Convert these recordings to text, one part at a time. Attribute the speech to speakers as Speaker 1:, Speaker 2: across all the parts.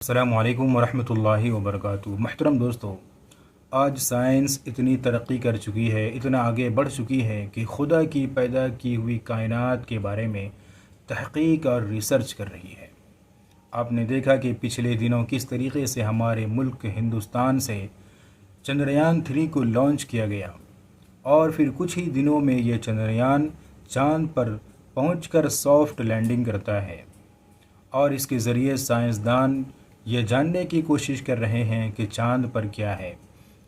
Speaker 1: السلام علیکم ورحمۃ اللہ وبرکاتہ۔ محترم دوستو، آج سائنس اتنی ترقی کر چکی ہے، اتنا آگے بڑھ چکی ہے کہ خدا کی پیدا کی ہوئی کائنات کے بارے میں تحقیق اور ریسرچ کر رہی ہے۔ آپ نے دیکھا کہ پچھلے دنوں کس طریقے سے ہمارے ملک ہندوستان سے چندریان 3 کو لانچ کیا گیا، اور پھر کچھ ہی دنوں میں یہ چندریان چاند پر پہنچ کر سافٹ لینڈنگ کرتا ہے، اور اس کے ذریعے سائنسدان یہ جاننے کی کوشش کر رہے ہیں کہ چاند پر کیا ہے،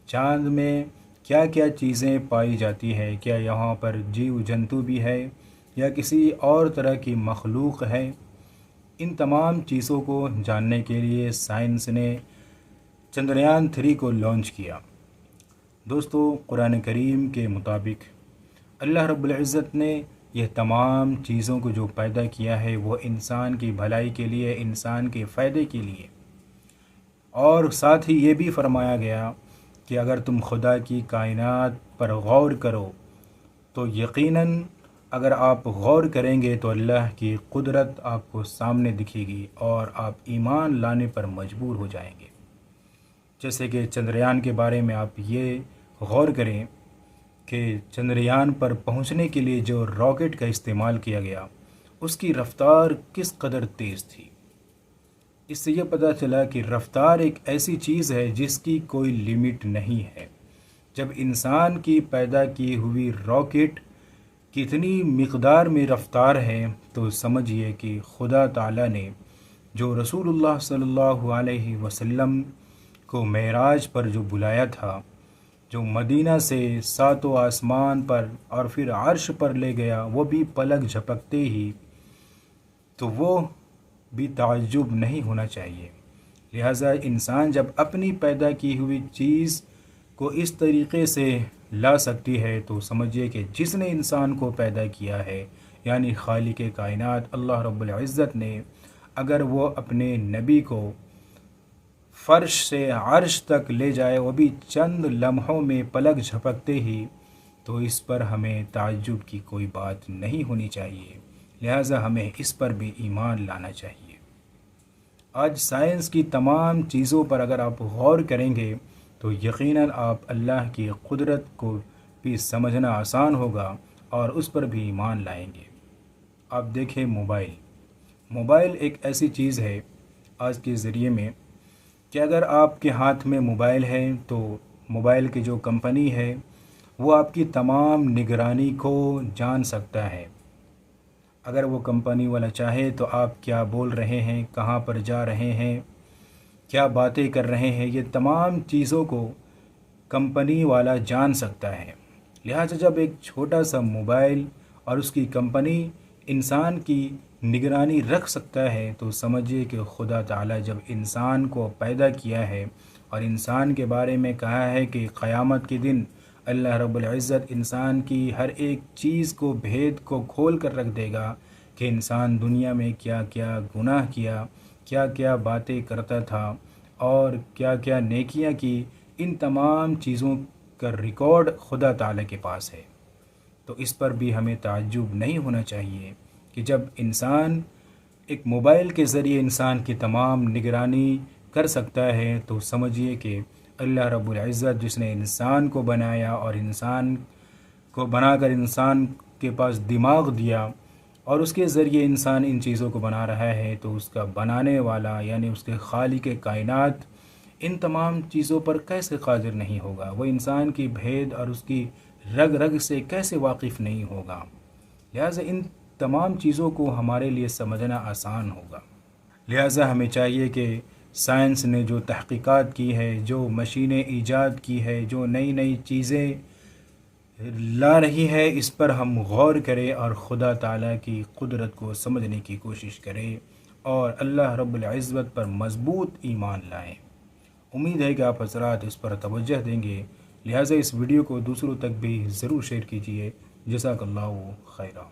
Speaker 1: چاند میں کیا کیا چیزیں پائی جاتی ہے، کیا یہاں پر جیو جنتو بھی ہے یا کسی اور طرح کی مخلوق ہے۔ ان تمام چیزوں کو جاننے کے لیے سائنس نے چندریان 3 کو لانچ کیا۔ دوستو، قرآن کریم کے مطابق اللہ رب العزت نے یہ تمام چیزوں کو جو پیدا کیا ہے وہ انسان کی بھلائی کے لیے، انسان کے فائدے کے لیے، اور ساتھ ہی یہ بھی فرمایا گیا کہ اگر تم خدا کی کائنات پر غور کرو تو یقیناً اگر آپ غور کریں گے تو اللہ کی قدرت آپ کو سامنے دکھے گی اور آپ ایمان لانے پر مجبور ہو جائیں گے۔ جیسے کہ چندریان کے بارے میں آپ یہ غور کریں کہ چندریان پر پہنچنے کے لیے جو راکٹ کا استعمال کیا گیا اس کی رفتار کس قدر تیز تھی۔ اس سے یہ پتہ چلا کہ رفتار ایک ایسی چیز ہے جس کی کوئی لیمٹ نہیں ہے۔ جب انسان کی پیدا کی ہوئی راکٹ کتنی مقدار میں رفتار ہے تو سمجھیے کہ خدا تعالیٰ نے جو رسول اللہ صلی اللہ علیہ وسلم کو معراج پر جو بلایا تھا، جو مدینہ سے 7 آسمان پر اور پھر عرش پر لے گیا، وہ بھی پلک جھپکتے ہی، تو وہ بھی تعجب نہیں ہونا چاہیے۔ لہٰذا انسان جب اپنی پیدا کی ہوئی چیز کو اس طریقے سے لا سکتی ہے تو سمجھیے کہ جس نے انسان کو پیدا کیا ہے یعنی خالق کائنات اللہ رب العزت نے، اگر وہ اپنے نبی کو فرش سے عرش تک لے جائے وہ بھی چند لمحوں میں پلک جھپکتے ہی، تو اس پر ہمیں تعجب کی کوئی بات نہیں ہونی چاہیے۔ لہٰذا ہمیں اس پر بھی ایمان لانا چاہیے۔ آج سائنس کی تمام چیزوں پر اگر آپ غور کریں گے تو یقیناً آپ اللہ کی قدرت کو بھی سمجھنا آسان ہوگا اور اس پر بھی ایمان لائیں گے۔ آپ دیکھیں موبائل ایک ایسی چیز ہے آج کے ذریعے میں کہ اگر آپ کے ہاتھ میں موبائل ہے تو موبائل کی جو کمپنی ہے وہ آپ کی تمام نگرانی کو جان سکتا ہے۔ اگر وہ کمپنی والا چاہے تو آپ کیا بول رہے ہیں، کہاں پر جا رہے ہیں، کیا باتیں کر رہے ہیں، یہ تمام چیزوں کو کمپنی والا جان سکتا ہے۔ لہٰذا جب ایک چھوٹا سا موبائل اور اس کی کمپنی انسان کی نگرانی رکھ سکتا ہے تو سمجھیے کہ خدا تعالیٰ جب انسان کو پیدا کیا ہے اور انسان کے بارے میں کہا ہے کہ قیامت کے دن اللہ رب العزت انسان کی ہر ایک چیز کو، بھید کو کھول کر رکھ دے گا کہ انسان دنیا میں کیا کیا گناہ کیا، کیا کیا باتیں کرتا تھا اور کیا کیا نیکیاں کی، ان تمام چیزوں کا ریکارڈ خدا تعالیٰ کے پاس ہے۔ تو اس پر بھی ہمیں تعجب نہیں ہونا چاہیے کہ جب انسان ایک موبائل کے ذریعے انسان کی تمام نگرانی کر سکتا ہے تو سمجھیے کہ اللہ رب العزت جس نے انسان کو بنایا اور انسان کو بنا کر انسان کے پاس دماغ دیا اور اس کے ذریعے انسان ان چیزوں کو بنا رہا ہے، تو اس کا بنانے والا یعنی اس کے خالق کائنات ان تمام چیزوں پر کیسے قادر نہیں ہوگا؟ وہ انسان کی بھید اور اس کی رگ رگ سے کیسے واقف نہیں ہوگا؟ لہٰذا ان تمام چیزوں کو ہمارے لیے سمجھنا آسان ہوگا۔ لہٰذا ہمیں چاہیے کہ سائنس نے جو تحقیقات کی ہے، جو مشینیں ایجاد کی ہے، جو نئی نئی چیزیں لا رہی ہے، اس پر ہم غور کریں اور خدا تعالیٰ کی قدرت کو سمجھنے کی کوشش کریں اور اللہ رب العزت پر مضبوط ایمان لائیں۔ امید ہے کہ آپ حضرات اس پر توجہ دیں گے، لہٰذا اس ویڈیو کو دوسروں تک بھی ضرور شیئر کیجیے۔ جزاک اللہ خیرہ۔